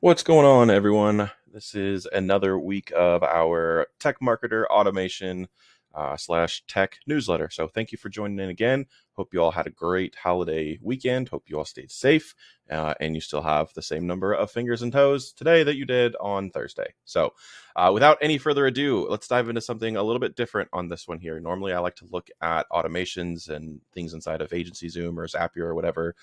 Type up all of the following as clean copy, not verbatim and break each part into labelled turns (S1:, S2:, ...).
S1: What's going on, everyone? This is another week of our tech marketer automation slash tech newsletter. So thank you for joining in again. Hope you all had a great holiday weekend. Hope you all stayed safe and you still have the same number of fingers and toes today that you did on Thursday. So without any further ado, let's dive into something a little bit different on this one here. Normally, I like to look at automations and things inside of AgencyZoom or Zapier or whatever.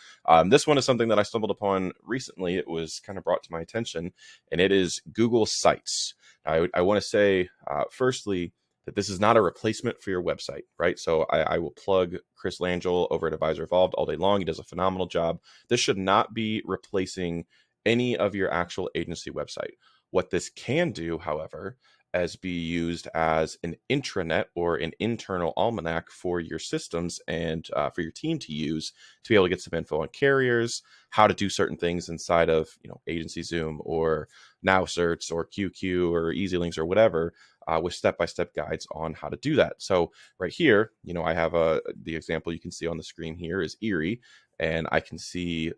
S1: This one is something that I stumbled upon recently. It was kind of brought to my attention, and it is Google Sites. I want to say, firstly, that this is not a replacement for your website, right? So I will plug Chris Langell over at Advisor Evolved all day long. He does a phenomenal job. This should not be replacing any of your actual agency website. What this can do, however, as be used as an intranet or an internal almanac for your systems and for your team to use to be able to get some info on carriers, how to do certain things inside of AgencyZoom or NowSearch or QQ or EZLynx or whatever, with step-by-step guides on how to do that. So right here, I have the example you can see on the screen here is Erie, and I can see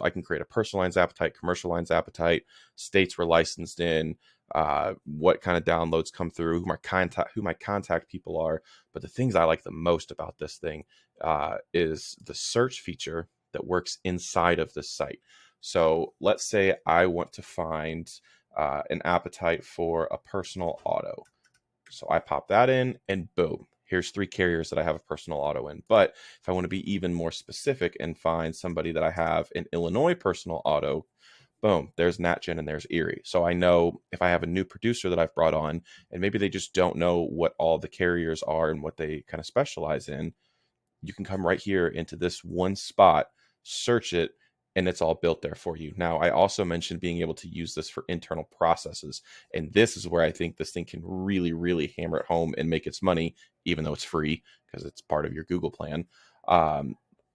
S1: I can create a personal lines appetite, commercial lines appetite, states we're licensed in, what kind of downloads come through, who my contact people are. But the things I like the most about this thing is the search feature that works inside of this site. So let's say I want to find an appetite for a personal auto. So I pop that in and boom, here's 3 carriers that I have a personal auto in. But if I want to be even more specific and find somebody that I have an Illinois personal auto, boom, there's NatGen and there's Erie. So I know if I have a new producer that I've brought on and maybe they just don't know what all the carriers are and what they kind of specialize in, you can come right here into this one spot, search it, and it's all built there for you. Now, I also mentioned being able to use this for internal processes. And this is where I think this thing can really, really hammer it home and make its money, even though it's free because it's part of your Google plan.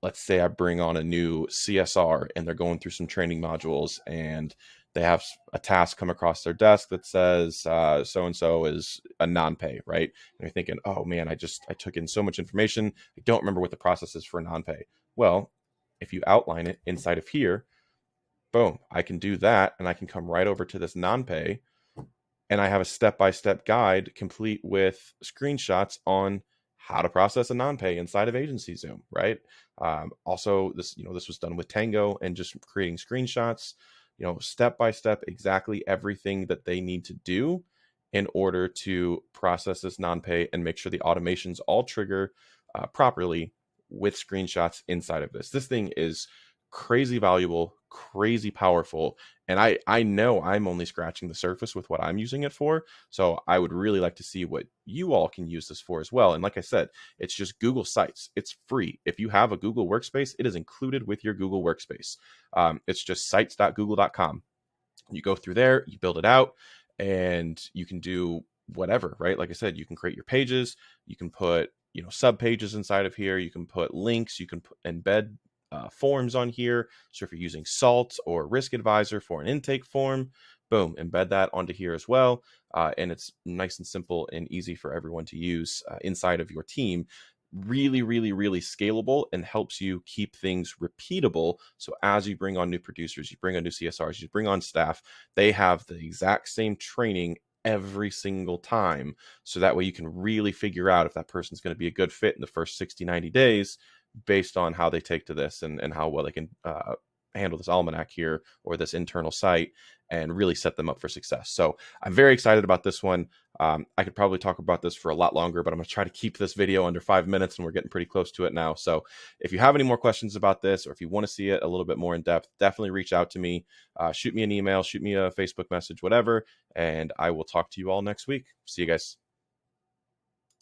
S1: Let's say I bring on a new CSR and they're going through some training modules and they have a task come across their desk that says so-and-so is a non-pay, right? And you're thinking, oh man, I took in so much information. I don't remember what the process is for non-pay. Well, if you outline it inside of here, boom, I can do that. And I can come right over to this non-pay and I have a step-by-step guide complete with screenshots on how to process a non-pay inside of AgencyZoom, right? Also, this was done with Tango and just creating screenshots, step-by-step, exactly everything that they need to do in order to process this non-pay and make sure the automations all trigger properly with screenshots inside of this. This thing is crazy valuable, crazy powerful. And I know I'm only scratching the surface with what I'm using it for. So I would really like to see what you all can use this for as well. And like I said, it's just Google Sites. It's free. If you have a Google Workspace, it is included with your Google Workspace. It's just sites.google.com. You go through there, you build it out, and you can do whatever, right? Like I said, you can create your pages, you can put sub pages inside of here, you can put links, you can embed forms on here. So if you're using Salt or Risk Advisor for an intake form, boom, embed that onto here as well. And it's nice and simple and easy for everyone to use inside of your team. Really, really, really scalable and helps you keep things repeatable. So as you bring on new producers, you bring on new CSRs, you bring on staff, they have the exact same training every single time. So that way you can really figure out if that person's going to be a good fit in the first 60, 90 days based on how they take to this and how well they can handle this almanac here or this internal site and really set them up for success. So I'm very excited about this one. I could probably talk about this for a lot longer, but I'm going to try to keep this video under 5 minutes and we're getting pretty close to it now. So if you have any more questions about this, or if you want to see it a little bit more in depth, definitely reach out to me, shoot me an email, shoot me a Facebook message, whatever, and I will talk to you all next week. See you guys.